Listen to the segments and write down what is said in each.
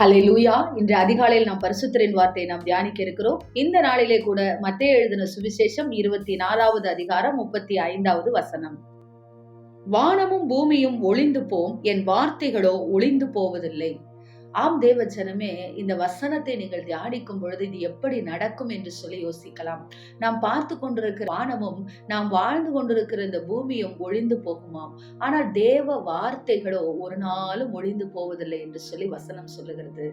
ஹல்லேலூயா. இன்று அதிகாலையில் நாம் பரிசுத்தரின் வார்த்தையை நாம் தியானிக்க இருக்கிறோம். இந்த நாளிலே கூட மத்தேயு எழுதின சுவிசேஷம் 24வது அதிகாரம் 35வது வசனம். வானமும் பூமியும் ஒளிந்து போம், என் வார்த்தைகளோ ஒளிந்து போவதில்லை. ஆம் தேவ ஜனமே, இந்த வசனத்தை நீங்கள் தியானிக்கும் பொழுது இது எப்படி நடக்கும் என்று சொல்லி யோசிக்கலாம். நாம் பார்த்து கொண்டிருக்கிற வானமும் நாம் வாழ்ந்து கொண்டிருக்கிற இந்த பூமியும் ஒழிந்து போகுமாம். ஆனால் தேவ வார்த்தைகளோ ஒரு நாளும் ஒழிந்து போவதில்லை என்று சொல்லி வசனம் சொல்லுகிறது.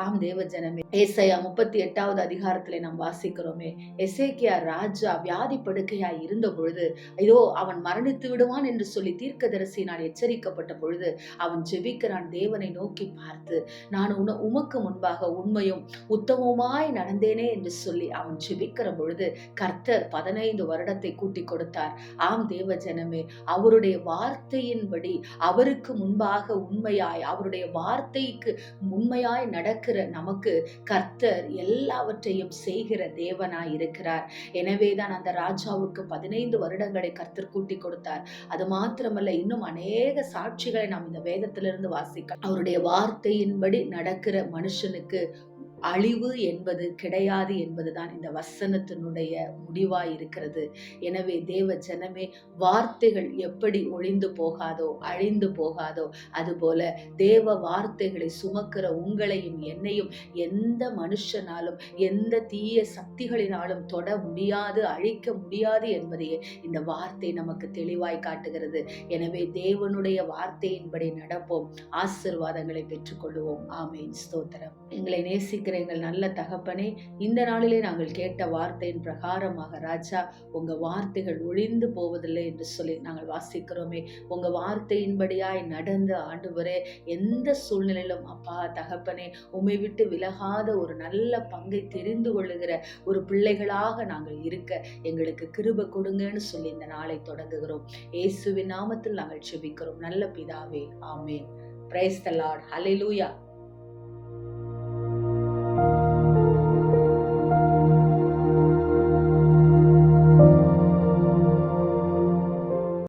ஆம் தேவ ஜனமே, ஏசாயா 38வது அதிகாரத்திலே நாம் வாசிக்கிறோமே, எசேக்கியா ராஜா வியாதி படுக்கையாய் இருந்த பொழுது, ஐயோ அவன் மரணித்து விடுவான் என்று சொல்லி தீர்க்கதரிசியினால் எச்சரிக்கப்பட்ட பொழுது அவன் ஜெபிக்கிறான். தேவனை நோக்கி பார்த்து, நான் உமக்கு முன்பாக உண்மையும் உத்தமமாய் நடந்தேனே என்று சொல்லி அவன் ஜெபிக்கிற பொழுது கர்த்தர் 15 வருடத்தை கூட்டி கொடுத்தார். ஆம் தேவ ஜனமே, அவருடைய வார்த்தையின்படி அவருக்கு முன்பாக உண்மையாய், அவருடைய வார்த்தைக்கு உண்மையாய் நடக்கிற நமக்கு கர்த்தர் எல்லாவற்றையும் செய்கிற தேவனாய் இருக்கிறார். எனவேதான் அந்த ராஜாவுக்கு 15 வருடங்களை கர்த்தர் கூட்டி கொடுத்தார். அது மாத்திரமல்ல, இன்னும் அநேக சாட்சிகளை நாம் இந்த வேதத்திலிருந்து வாசிக்கலாம். அவருடைய வார்த்தையின்படி நடக்கிற மனுஷனுக்கு அழிவு என்பது கிடையாது என்பதுதான் இந்த வசனத்தினுடைய முடிவாய் இருக்கிறது. எனவே தேவ ஜனமே, வார்த்தைகள் எப்படி ஒழிந்து போகாதோ, அழிந்து போகாதோ, அதுபோல தேவ வார்த்தைகளை சுமக்கிற உங்களையும் என்னையும் எந்த மனுஷனாலும் எந்த தீய சக்திகளினாலும் தொட முடியாது, அழிக்க முடியாது என்பதையே இந்த வார்த்தை நமக்கு தெளிவாய் காட்டுகிறது. எனவே தேவனுடைய வார்த்தையின்படி நடப்போம், ஆசீர்வாதங்களை பெற்றுக்கொள்வோம். ஆமேன். ஸ்தோத்திரம். எங்களை நேசிக்கிற எங்கள் நல்ல தகப்பனே, இந்த நாளிலே நாங்கள் கேட்ட வார்த்தையின் பிரகாரமாக ராஜா, உங்க வார்த்தைகள் ஒழிந்து போவதில்லை என்று சொல்லி நாங்கள் வாசிக்கிறோமே. உங்க வார்த்தையின்படியாய் நடந்து ஆண்டவரே, எந்த சூழ்நிலையிலும் அப்பா தகப்பனே, உம்மை விட்டு விலகாத ஒரு நல்ல பங்கை தெரிந்து கொள்ளுகிற ஒரு பிள்ளைகளாக நாங்கள் இருக்க எங்களுக்கு கிருபை கொடுங்கன்னு சொல்லி இந்த நாளை தொடங்குகிறோம். இயேசுவின் நாமத்தில் நாங்கள் ஜெபிக்கிறோம் நல்ல பிதாவே. Amen. Praise the Lord. Hallelujah.